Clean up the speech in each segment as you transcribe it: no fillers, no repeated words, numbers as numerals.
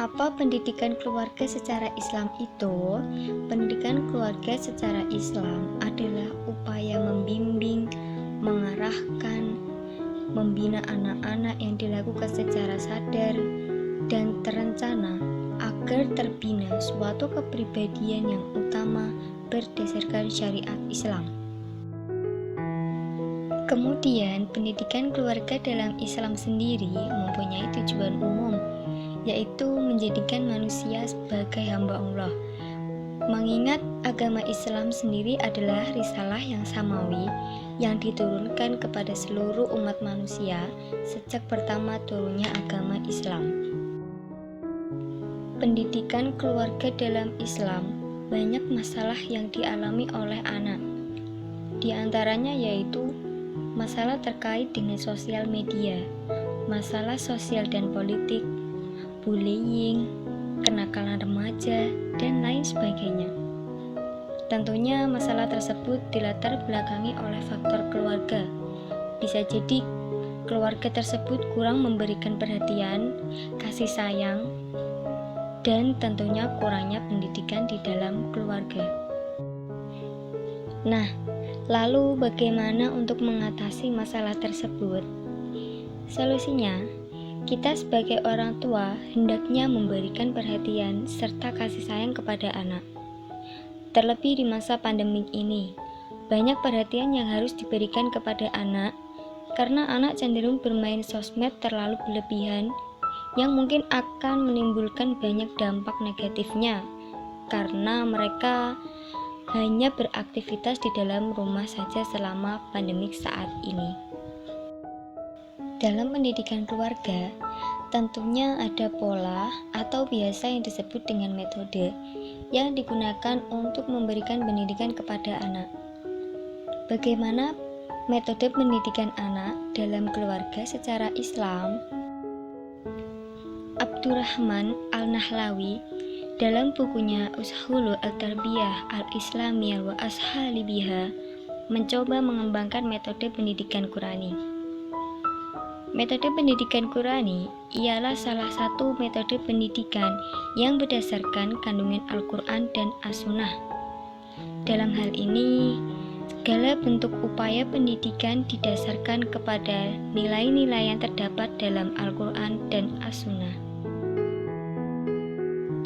Apa pendidikan keluarga secara Islam itu? Pendidikan keluarga secara Islam adalah upaya membimbing, mengarahkan, membina anak-anak yang dilakukan secara sadar dan terencana agar terbina suatu kepribadian yang utama berdasarkan syariat Islam. Kemudian, pendidikan keluarga dalam Islam sendiri mempunyai tujuan umum, yaitu menjadikan manusia sebagai hamba Allah. Mengingat agama Islam sendiri adalah risalah yang samawi yang diturunkan kepada seluruh umat manusia sejak pertama turunnya agama Islam. Pendidikan keluarga dalam Islam banyak masalah yang dialami oleh anak. Di antaranya yaitu masalah terkait dengan sosial media, masalah sosial dan politik, bullying, kenakalan remaja, dan lain sebagainya. Tentunya masalah tersebut dilatar belakangi oleh faktor keluarga. Bisa jadi keluarga tersebut kurang memberikan perhatian, kasih sayang, dan tentunya kurangnya pendidikan di dalam keluarga. Nah, lalu bagaimana untuk mengatasi masalah tersebut? Solusinya, kita sebagai orang tua hendaknya memberikan perhatian serta kasih sayang kepada anak. Terlebih di masa pandemik ini, banyak perhatian yang harus diberikan kepada anak karena anak cenderung bermain sosmed terlalu berlebihan yang mungkin akan menimbulkan banyak dampak negatifnya karena mereka hanya beraktivitas di dalam rumah saja selama pandemik saat ini. Dalam pendidikan keluarga, tentunya ada pola atau biasa yang disebut dengan metode yang digunakan untuk memberikan pendidikan kepada anak. Bagaimana metode pendidikan anak dalam keluarga secara Islam? Abdurrahman Al-Nahlawi dalam bukunya Ushulu Al-Tarbiyah Al-Islamiyah wa Ashalibiha mencoba mengembangkan metode pendidikan Qurani. Metode pendidikan Qurani ialah salah satu metode pendidikan yang berdasarkan kandungan Al-Quran dan As-Sunnah. Dalam hal ini, segala bentuk upaya pendidikan didasarkan kepada nilai-nilai yang terdapat dalam Al-Quran dan As-Sunnah.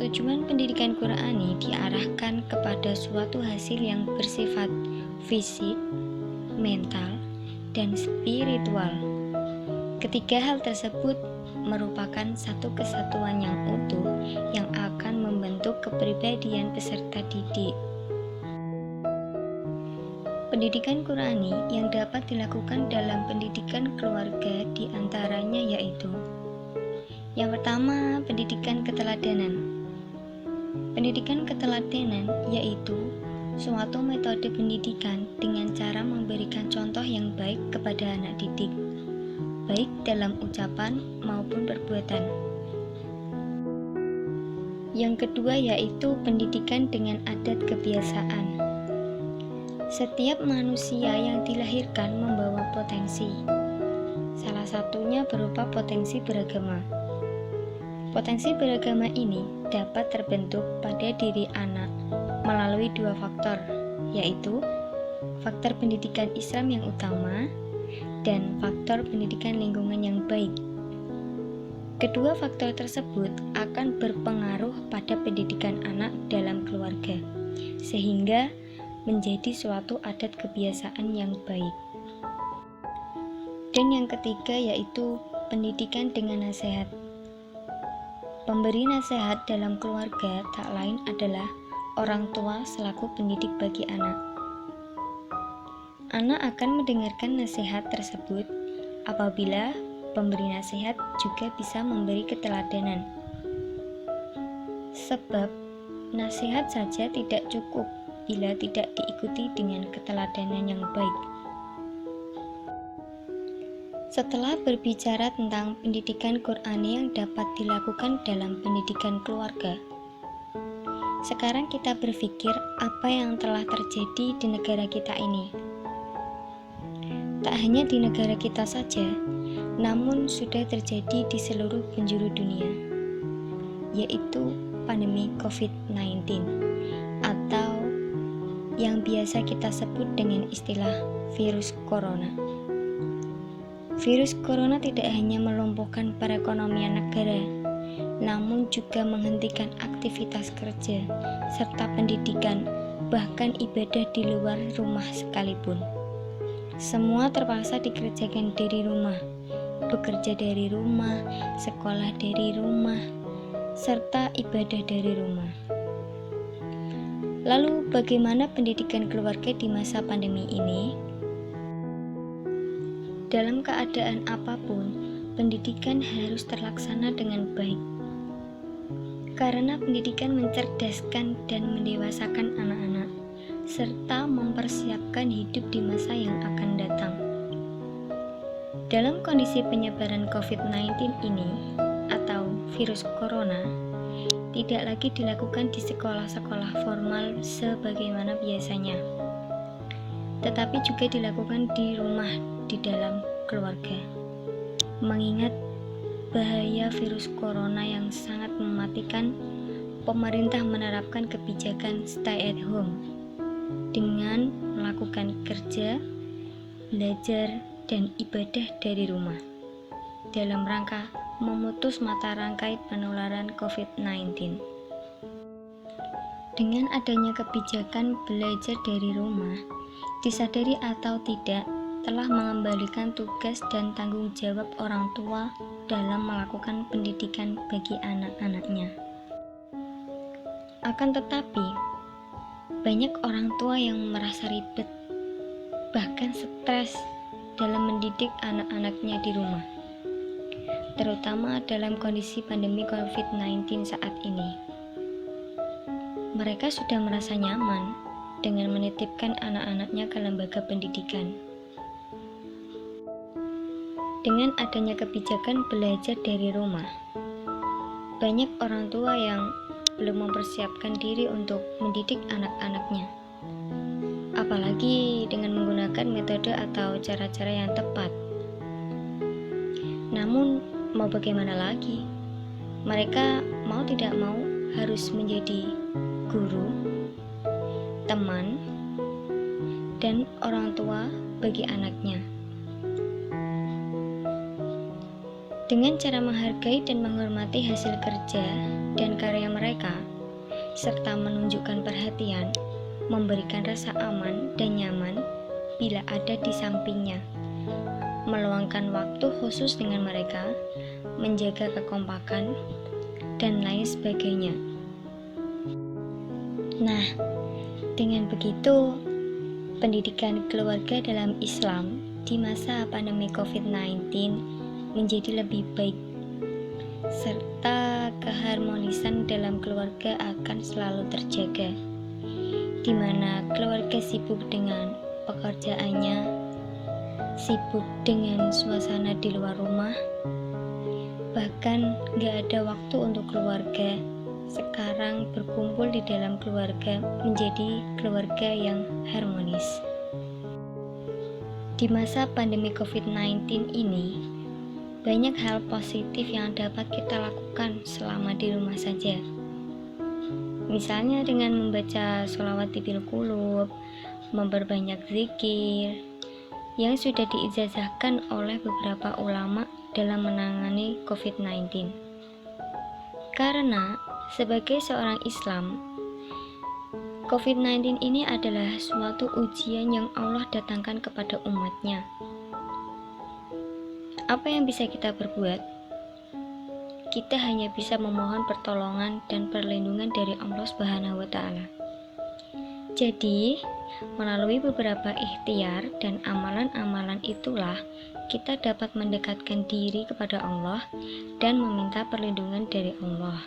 Tujuan pendidikan Qurani diarahkan kepada suatu hasil yang bersifat fisik, mental, dan spiritual. Ketiga hal tersebut merupakan satu kesatuan yang utuh yang akan membentuk kepribadian peserta didik. Pendidikan Qurani yang dapat dilakukan dalam pendidikan keluarga diantaranya yaitu: yang pertama, pendidikan keteladanan. Pendidikan keteladanan yaitu suatu metode pendidikan dengan cara memberikan contoh yang baik kepada anak didik, baik dalam ucapan maupun perbuatan. Yang kedua yaitu pendidikan dengan adat kebiasaan. Setiap manusia yang dilahirkan membawa potensi. Salah satunya berupa potensi beragama. Potensi beragama ini dapat terbentuk pada diri anak melalui dua faktor, yaitu faktor pendidikan Islam yang utama dan faktor pendidikan lingkungan yang baik. Kedua faktor tersebut akan berpengaruh pada pendidikan anak dalam keluarga, sehingga menjadi suatu adat kebiasaan yang baik. Dan yang ketiga yaitu pendidikan dengan nasihat. Pemberi nasihat dalam keluarga tak lain adalah orang tua selaku pendidik bagi anak. Anak akan mendengarkan nasihat tersebut apabila pemberi nasihat juga bisa memberi keteladanan. Sebab nasihat saja tidak cukup bila tidak diikuti dengan keteladanan yang baik. Setelah berbicara tentang pendidikan Qurani yang dapat dilakukan dalam pendidikan keluarga, sekarang kita berpikir apa yang telah terjadi di negara kita ini. Tak hanya di negara kita saja, namun sudah terjadi di seluruh penjuru dunia, yaitu pandemi COVID-19 atau yang biasa kita sebut dengan istilah virus corona. Virus corona tidak hanya melumpuhkan perekonomian negara, namun juga menghentikan aktivitas kerja serta pendidikan, bahkan ibadah di luar rumah sekalipun. Semua terpaksa dikerjakan dari rumah, bekerja dari rumah, sekolah dari rumah, serta ibadah dari rumah. Lalu bagaimana pendidikan keluarga di masa pandemi ini? Dalam keadaan apapun, pendidikan harus terlaksana dengan baik. Karena pendidikan mencerdaskan dan mendewasakan anak-anak, serta mempersiapkan hidup di masa yang akan datang. Dalam kondisi penyebaran COVID-19 ini, atau virus corona, tidak lagi dilakukan di sekolah-sekolah formal sebagaimana biasanya, tetapi juga dilakukan di rumah, di dalam keluarga. Mengingat bahaya virus corona yang sangat mematikan, pemerintah menerapkan kebijakan stay at home dengan melakukan kerja, belajar, dan ibadah dari rumah dalam rangka memutus mata rantai penularan COVID-19. Dengan adanya kebijakan belajar dari rumah, disadari atau tidak, telah mengembalikan tugas dan tanggung jawab orang tua dalam melakukan pendidikan bagi anak-anaknya. Akan tetapi, banyak orang tua yang merasa ribet, bahkan stres dalam mendidik anak-anaknya di rumah, terutama dalam kondisi pandemi COVID-19 saat ini. Mereka sudah merasa nyaman dengan menitipkan anak-anaknya ke lembaga pendidikan. Dengan adanya kebijakan belajar dari rumah, banyak orang tua yang belum mempersiapkan diri untuk mendidik anak-anaknya, apalagi dengan menggunakan metode atau cara-cara yang tepat. Namun, mau bagaimana lagi? Mereka mau tidak mau harus menjadi guru, teman, dan orang tua bagi anaknya. Dengan cara menghargai dan menghormati hasil kerja dan karya mereka, serta menunjukkan perhatian, memberikan rasa aman dan nyaman bila ada di sampingnya, meluangkan waktu khusus dengan mereka, menjaga kekompakan, dan lain sebagainya. Nah, dengan begitu, pendidikan keluarga dalam Islam di masa pandemi COVID-19 menjadi lebih baik, serta keharmonisan dalam keluarga akan selalu terjaga, di mana keluarga sibuk dengan pekerjaannya, sibuk dengan suasana di luar rumah, bahkan gak ada waktu untuk keluarga. Sekarang berkumpul di dalam keluarga menjadi keluarga yang harmonis. Di masa pandemi COVID-19 ini, banyak hal positif yang dapat kita lakukan selama di rumah saja. Misalnya dengan membaca sholawat tibil qulub, memperbanyak zikir, yang sudah diijazahkan oleh beberapa ulama dalam menangani COVID-19. Karena sebagai seorang Islam, COVID-19 ini adalah suatu ujian yang Allah datangkan kepada umatnya. Apa yang bisa kita perbuat? Kita hanya bisa memohon pertolongan dan perlindungan dari Allah Subhanahu wa Ta'ala. Jadi, melalui beberapa ikhtiar dan amalan-amalan itulah kita dapat mendekatkan diri kepada Allah dan meminta perlindungan dari Allah.